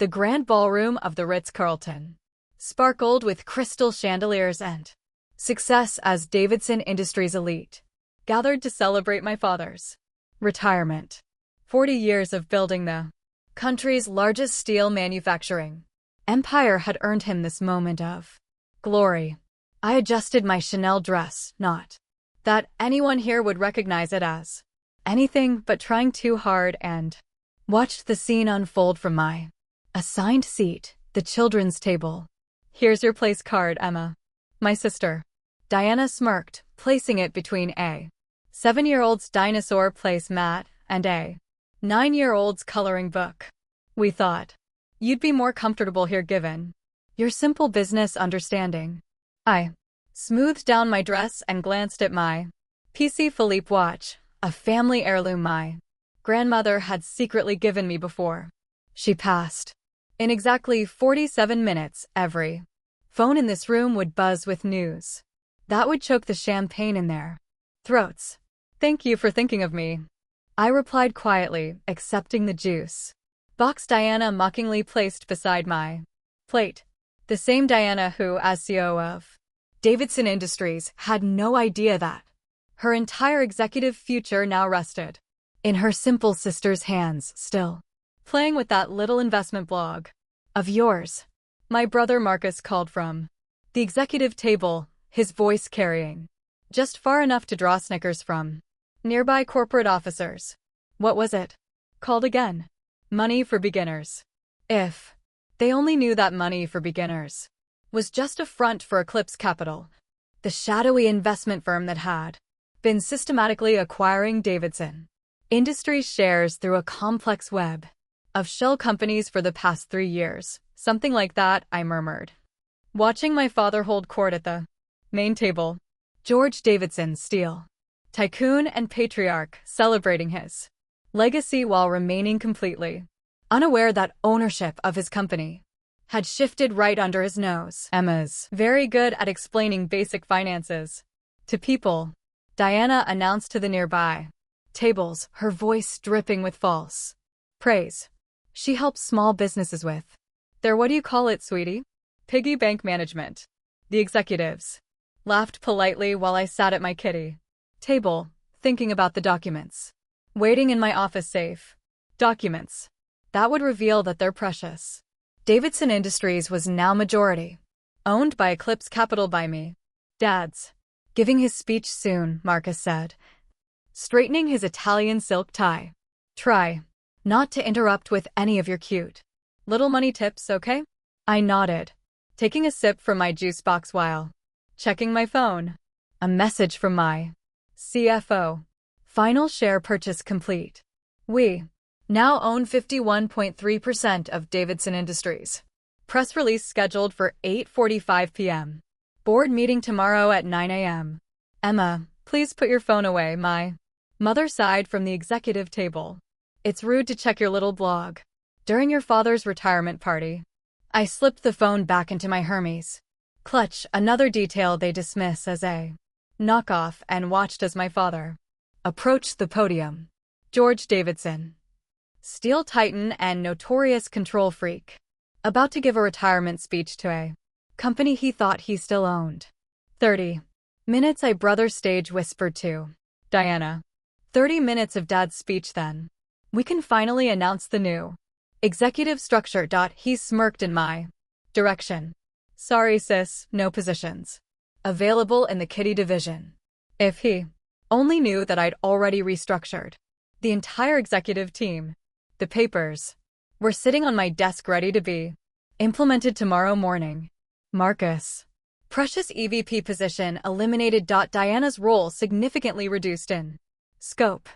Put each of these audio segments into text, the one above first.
The Grand Ballroom of the Ritz-Carlton sparkled with crystal chandeliers and success as Davidson Industries elite gathered to celebrate my father's retirement. 40 years of building the country's largest steel manufacturing empire had earned him this moment of glory. I adjusted my Chanel dress, not that anyone here would recognize it as anything but trying too hard, and watched the scene unfold from my assigned seat, the children's table. "Here's your place card, Emma." My sister, Diana, smirked, placing it between a 7-year-old's dinosaur placemat and a 9-year-old's coloring book. "We thought you'd be more comfortable here given your simple business understanding." I smoothed down my dress and glanced at my PC Philippe watch, a family heirloom my grandmother had secretly given me before she passed. In exactly 47 minutes, every phone in this room would buzz with news that would choke the champagne in their throats. "Thank you for thinking of me," I replied quietly, accepting the juice box Diana mockingly placed beside my plate. The same Diana who, as CEO of Davidson Industries, had no idea that her entire executive future now rested in her simple sister's hands, still playing with that little investment blog of yours. My brother Marcus called from the executive table, his voice carrying just far enough to draw snickers from nearby corporate officers. What was it called again? Money for beginners. If they only knew that Money for Beginners was just a front for Eclipse Capital, the shadowy investment firm that had been systematically acquiring Davidson Industries shares through a complex web of shell companies for the past 3 years. "Something like that," I murmured, watching my father hold court at the main table. George Davidson, steel tycoon and patriarch, celebrating his legacy while remaining completely unaware that ownership of his company had shifted right under his nose. "Emma's very good at explaining basic finances to people," Diana announced to the nearby tables, her voice dripping with false praise. "She helps small businesses with their, what do you call it, sweetie? Piggy bank management." The executives laughed politely while I sat at my kiddie table, thinking about the documents waiting in my office safe. Documents that would reveal that their precious Davidson Industries was now majority owned by Eclipse Capital by me. "Dad's giving his speech soon," Marcus said, straightening his Italian silk tie. "Try not to interrupt with any of your cute little money tips, okay?" I nodded, taking a sip from my juice box while checking my phone. A message from my CFO. "Final share purchase complete. We now own 51.3% of Davidson Industries. Press release scheduled for 8:45 p.m. Board meeting tomorrow at 9 a.m. "Emma, please put your phone away," my mother sighed from the executive table. "It's rude to check your little blog during your father's retirement party." I slipped the phone back into my Hermes clutch, another detail they dismiss as a knockoff, and watched as my father approached the podium. George Davidson, steel titan and notorious control freak, about to give a retirement speech to a company he thought he still owned. 30 minutes, I brother stage whispered to Diana. 30 minutes of Dad's speech, then we can finally announce the new executive structure. He smirked in my direction. "Sorry, sis, no positions available in the kitty division." If he only knew that I'd already restructured the entire executive team. The papers were sitting on my desk ready to be implemented tomorrow morning. Marcus' precious EVP position eliminated. Diana's role significantly reduced in scope.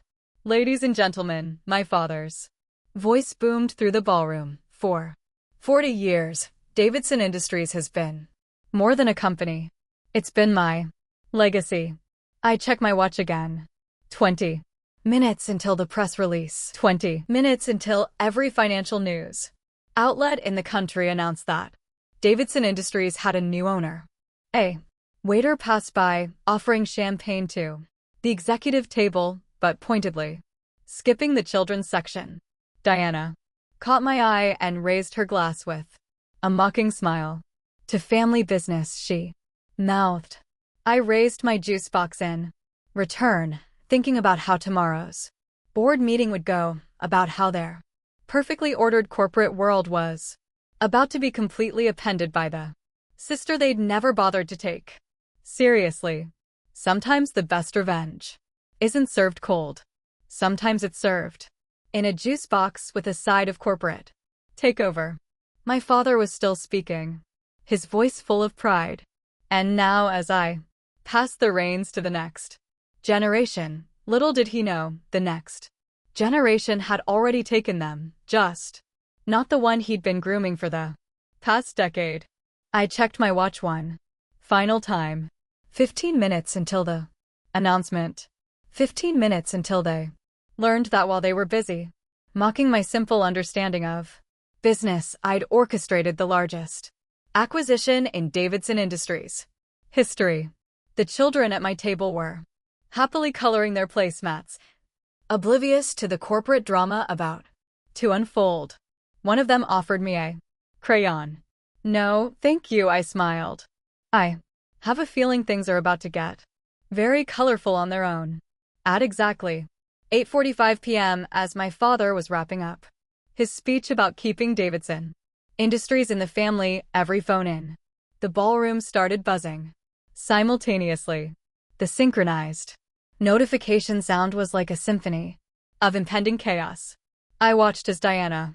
"Ladies and gentlemen," my father's voice boomed through the ballroom. "For 40 years, Davidson Industries has been more than a company. It's been my legacy." I check my watch again. 20 minutes until the press release. 20 minutes until every financial news outlet in the country announced that Davidson Industries had a new owner. A waiter passed by, offering champagne to the executive table, but pointedly skipping the children's section. Diana caught my eye and raised her glass with a mocking smile. To family business, she mouthed. I raised my juice box in return, thinking about how tomorrow's board meeting would go, about how their perfectly ordered corporate world was about to be completely upended by the sister they'd never bothered to take seriously. Sometimes the best revenge isn't served cold. Sometimes it's served in a juice box with a side of corporate takeover. My father was still speaking, his voice full of pride. And now, as I passed the reins to the next generation, little did he know, the next generation had already taken them, just not the one he'd been grooming for the past decade. I checked my watch one final time. 15 minutes until the announcement. 15 minutes until they learned that while they were busy mocking my simple understanding of business, I'd orchestrated the largest acquisition in Davidson Industries history. The children at my table were happily coloring their placemats, oblivious to the corporate drama about to unfold. One of them offered me a crayon. No, thank you, I smiled. I have a feeling things are about to get very colorful on their own. At exactly 8:45 p.m., as my father was wrapping up his speech about keeping Davidson Industries in the family, every phone in the ballroom started buzzing simultaneously. The synchronized notification sound was like a symphony of impending chaos. I watched as Diana,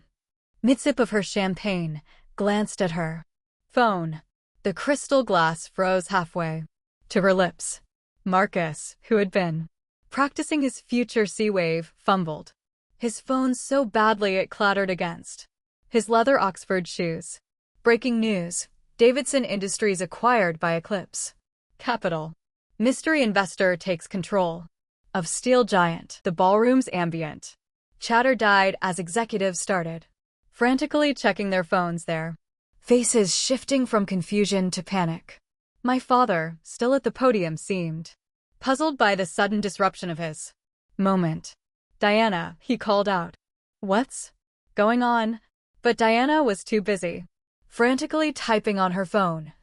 mid-sip of her champagne, glanced at her phone. The crystal glass froze halfway to her lips. Marcus, who had been practicing his future sea wave, fumbled his phone so badly it clattered against his leather Oxford shoes. Breaking news: Davidson Industries acquired by Eclipse Capital. Mystery investor takes control of steel giant. The ballroom's ambient chatter died as executives started frantically checking their phones, their faces shifting from confusion to panic. My father, still at the podium, seemed puzzled by the sudden disruption of his moment. Diana, he called out. What's going on? But Diana was too busy, frantically typing on her phone,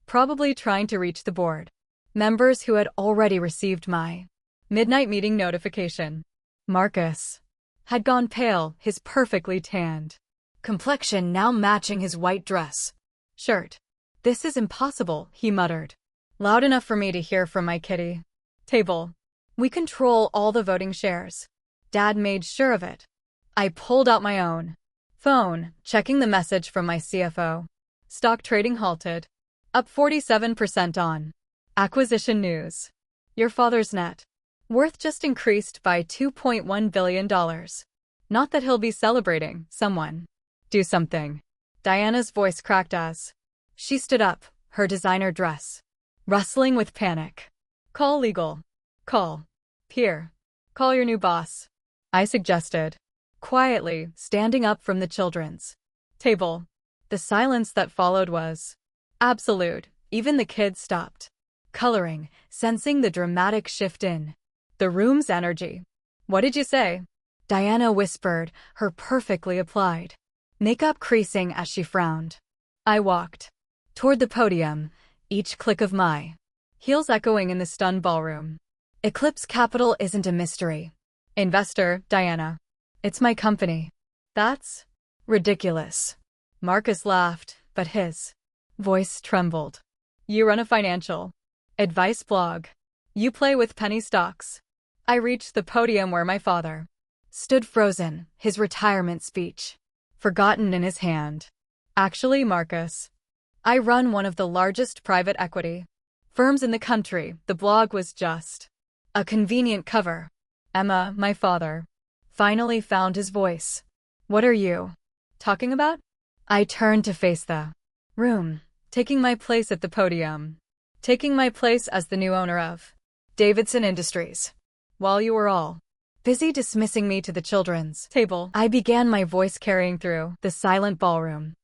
probably trying to reach the board members who had already received my midnight meeting notification. Marcus had gone pale, his perfectly tanned complexion now matching his white dress shirt. This is impossible, he muttered, loud enough for me to hear from my kitty table. We control all the voting shares. Dad made sure of it. I pulled out my own phone, checking the message from my CFO. Stock trading halted. Up 47% on acquisition news. Your father's net worth just increased by $2.1 billion. Not that he'll be celebrating. Someone do something. Diana's voice cracked as she stood up, her designer dress rustling with panic. Call legal. Call peer. Call your new boss, I suggested, quietly, standing up from the children's table. The silence that followed was absolute. Even the kids stopped coloring, sensing the dramatic shift in the room's energy. What did you say? Diana whispered, her perfectly applied makeup creasing as she frowned. I walked toward the podium, each click of my heels echoing in the stunned ballroom. Eclipse Capital isn't a mystery investor, Diana. It's my company. That's ridiculous. Marcus laughed, but his voice trembled. You run a financial advice blog. You play with penny stocks. I reached the podium where my father stood frozen, his retirement speech forgotten in his hand. Actually, Marcus, I run one of the largest private equity firms in the country. The blog was just a convenient cover. Emma, my father, finally found his voice. What are you talking about? I turned to face the room, taking my place at the podium, taking my place as the new owner of Davidson Industries. While you were all busy dismissing me to the children's table, I began, my voice carrying through the silent ballroom.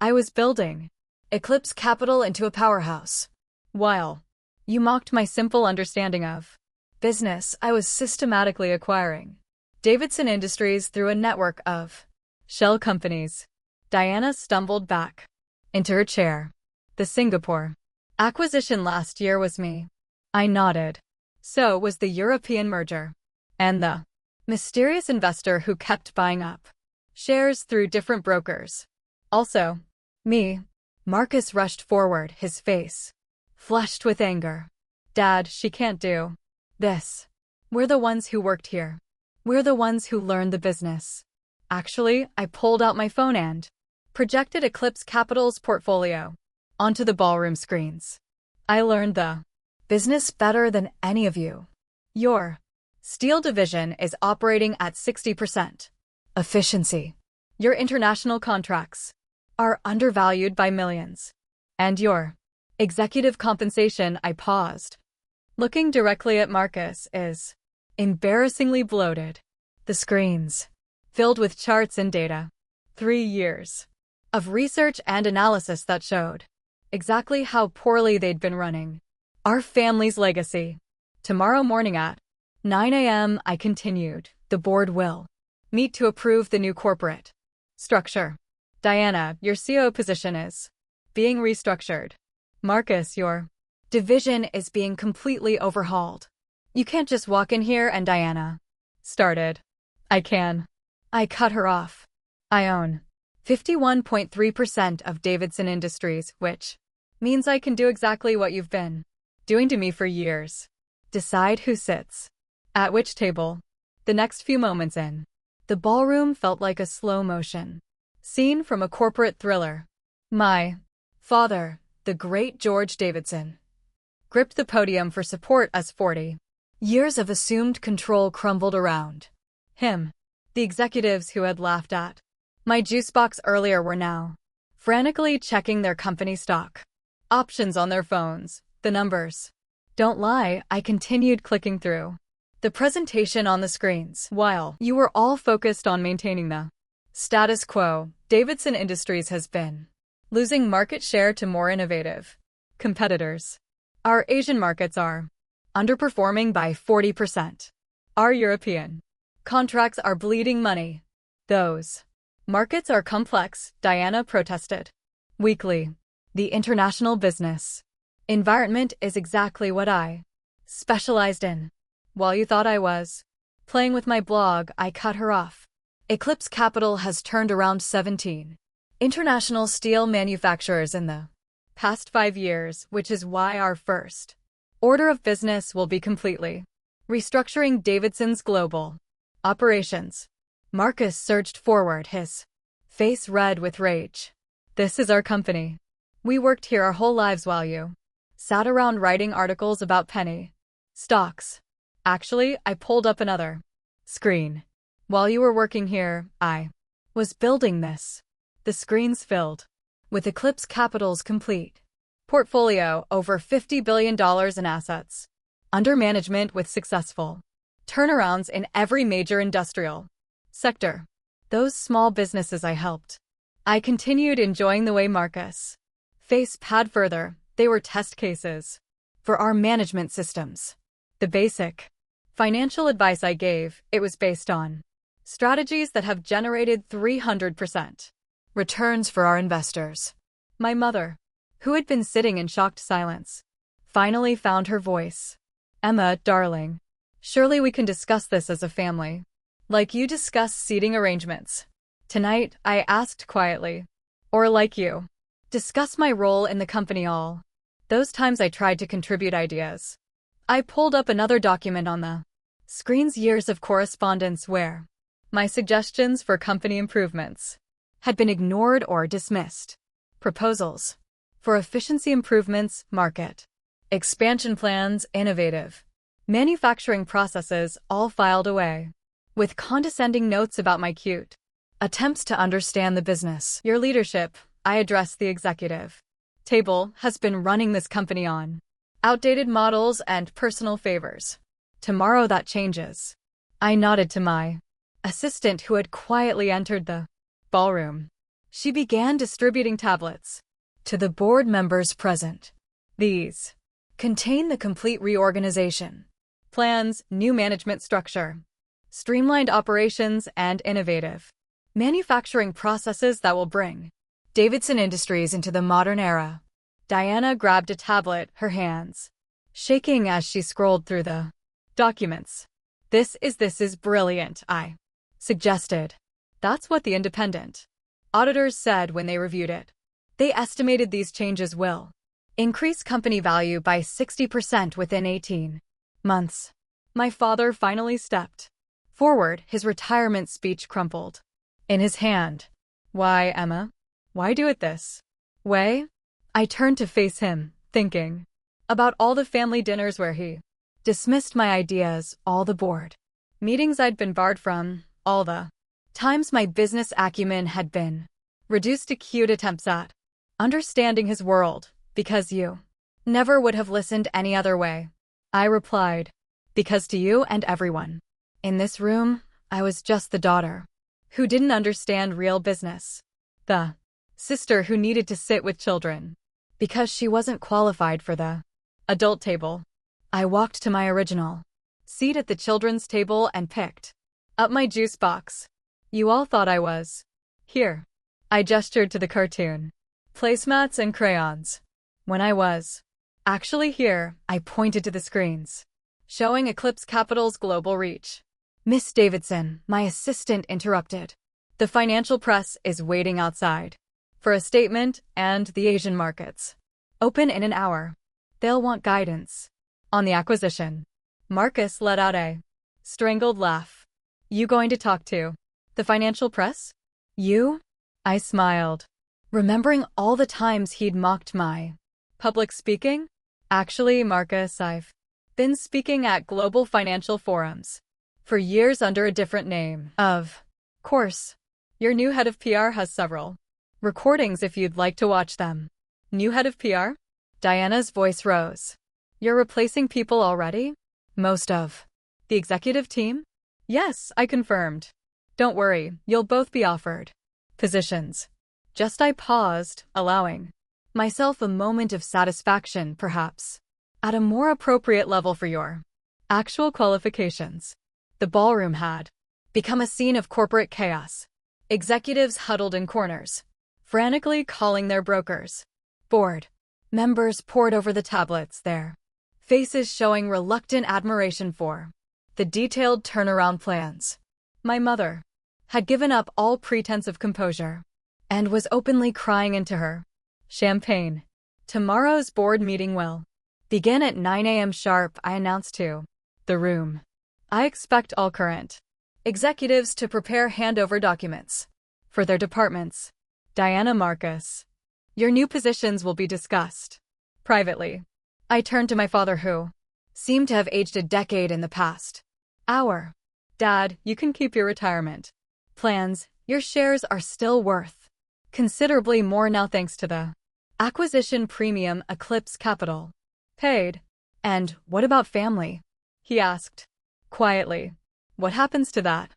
I was building Eclipse Capital into a powerhouse. While you mocked my simple understanding of business, I was systematically acquiring Davidson Industries through a network of Shell companies. Diana stumbled back into her chair. The Singapore acquisition last year was me. I nodded. So was the European merger. And the mysterious investor who kept buying up shares through different brokers. Also, me. Marcus rushed forward, his face flushed with anger. Dad, she can't do this. We're the ones who worked here. We're the ones who learned the business. Actually, I pulled out my phone and projected Eclipse Capital's portfolio onto the ballroom screens. I learned the business better than any of you. Your steel division is operating at 60% efficiency. Your international contracts are undervalued by millions. And your executive compensation, I paused, looking directly at Marcus, is embarrassingly bloated. The screens filled with charts and data. 3 years of research and analysis that showed exactly how poorly they'd been running our family's legacy. Tomorrow morning at 9 a.m., I continued, the board will meet to approve the new corporate structure. Diana, your CEO position is being restructured. Marcus, your division is being completely overhauled. You can't just walk in here and Diana started. I can. I cut her off. I own 51.3% of Davidson Industries, which means I can do exactly what you've been doing to me for years. Decide who sits at which table. The next few moments in the ballroom felt like a slow motion scene from a corporate thriller. My father, the great George Davidson, gripped the podium for support as 40 years of assumed control crumbled around him. The executives who had laughed at my juice box earlier were now frantically checking their company stock options on their phones. The numbers don't lie. I continued clicking through the presentation on the screens while you were all focused on maintaining the status quo. Davidson Industries has been losing market share to more innovative competitors. Our Asian markets are underperforming by 40%. Our European contracts are bleeding money. Those markets are complex, Diana protested weakly. The international business environment is exactly what I specialized in. While you thought I was playing with my blog, I cut her off. Eclipse Capital has turned around 17 international steel manufacturers in the past 5 years, which is why our first order of business will be completely restructuring Davidson's global operations. Marcus surged forward, his face red with rage. This is our company. We worked here our whole lives while you sat around writing articles about penny stocks. Actually, I pulled up another screen. While you were working here, I was building this. The screens filled with Eclipse Capital's complete portfolio, over $50 billion in assets under management with successful turnarounds in every major industrial sector. Those small businesses I helped. I continued enjoying the way Marcus face pad further. They were test cases for our management systems. The basic financial advice I gave, it was based on strategies that have generated 300% returns for our investors. My mother, who had been sitting in shocked silence, finally found her voice. Emma, darling, surely we can discuss this as a family, like you discuss seating arrangements tonight, I asked quietly. Or like you discuss my role in the company all those times I tried to contribute ideas. I pulled up another document on the screens, years of correspondence where my suggestions for company improvements had been ignored or dismissed. Proposals for efficiency improvements, market expansion plans, innovative manufacturing processes, all filed away with condescending notes about my cute attempts to understand the business. Your leadership, I addressed the executive table, has been running this company on outdated models and personal favors. Tomorrow that changes. I nodded to my assistant who had quietly entered the ballroom. She began distributing tablets to the board members present. These contain the complete reorganization plans, new management structure, streamlined operations, and innovative Manufacturing processes that will bring Davidson Industries into the modern era. Diana grabbed a tablet, her hands shaking as she scrolled through the documents. This is brilliant, I suggested. That's what the independent auditors said when they reviewed it. They estimated these changes will increase company value by 60% within 18 months. My father finally stepped forward, his retirement speech crumpled in his hand. Why, Emma? Why do it this way? I turned to face him, thinking about all the family dinners where he dismissed my ideas, all the board meetings I'd been barred from, all the times my business acumen had been reduced to cute attempts at understanding his world, because you never would have listened any other way. I replied, because to you and everyone in this room, I was just the daughter who didn't understand real business, the sister who needed to sit with children because she wasn't qualified for the adult table. I walked to my original seat at the children's table and picked up my juice box. You all thought I was here. I gestured to the cartoon placemats and crayons. When I was actually here, I pointed to the screens showing Eclipse Capital's global reach. Miss Davidson, my assistant interrupted. The financial press is waiting outside for a statement, and the Asian markets open in an hour. They'll want guidance on the acquisition. Marcus let out a strangled laugh. You going to talk to the financial press? You? I smiled, remembering all the times he'd mocked my public speaking. Actually, Marcus, I've been speaking at global financial forums for years under a different name. Of course, your new head of PR has several recordings if you'd like to watch them. New head of PR? Diana's voice rose. You're replacing people already? Most of the executive team? Yes, I confirmed. Don't worry, you'll both be offered positions. I paused, allowing myself a moment of satisfaction, perhaps at a more appropriate level for your actual qualifications. The ballroom had become a scene of corporate chaos. Executives huddled in corners, frantically calling their brokers. Board members pored over the tablets, their faces showing reluctant admiration for the detailed turnaround plans. My mother had given up all pretense of composure and was openly crying into her champagne. Tomorrow's board meeting will begin at 9 a.m. sharp, I announced to the room. I expect all current executives to prepare handover documents for their departments. Diana, Marcus, your new positions will be discussed privately. I turned to my father, who seemed to have aged a decade in the past hour. Dad, you can keep your retirement plans. Your shares are still worth considerably more now thanks to the acquisition premium Eclipse Capital paid. And what about family? He asked quietly. What happens to that?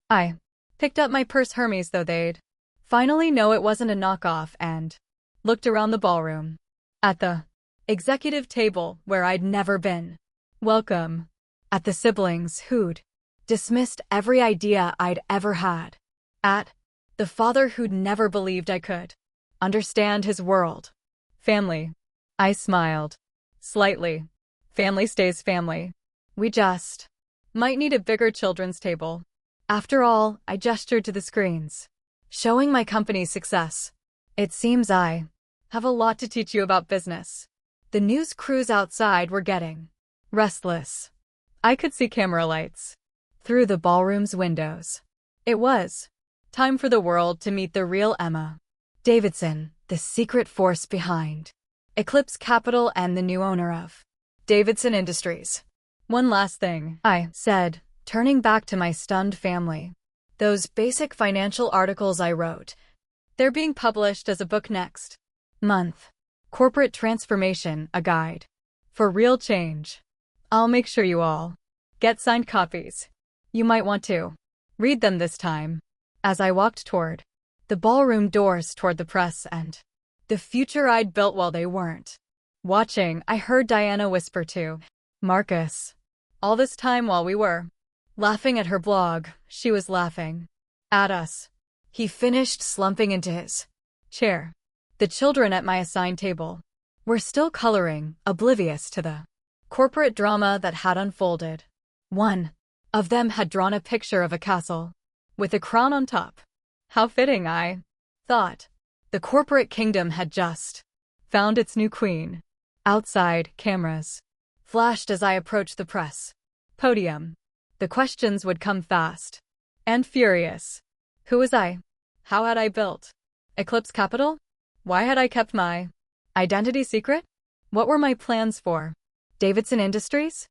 I picked up my purse. Hermes, though they'd finally know it wasn't a knockoff, and looked around the ballroom at the executive table where I'd never been welcome, at the siblings who'd dismissed every idea I'd ever had, at the father who'd never believed I could understand his world. Family. I smiled slightly. Family stays family. We just might need a bigger children's table. After all, I gestured to the screens, showing my company's success. It seems I have a lot to teach you about business. The news crews outside were getting restless. I could see camera lights through the ballroom's windows. It was time for the world to meet the real Emma Davidson, the secret force behind Eclipse Capital and the new owner of Davidson Industries. One last thing, I said, turning back to my stunned family. Those basic financial articles I wrote, they're being published as a book next month. Corporate Transformation, a guide for real change. I'll make sure you all get signed copies. You might want to read them this time. As I walked toward the ballroom doors, toward the press and the future I'd built while they weren't watching, I heard Diana whisper to Marcus. All this time while we were laughing at her blog, she was laughing at us. He finished slumping into his chair. The children at my assigned table were still coloring, oblivious to the corporate drama that had unfolded. One of them had drawn a picture of a castle with a crown on top. How fitting, I thought. The corporate kingdom had just found its new queen. Outside, cameras flashed as I approached the press podium. The questions would come fast and furious. Who was I? How had I built Eclipse Capital? Why had I kept my identity secret? What were my plans for Davidson Industries?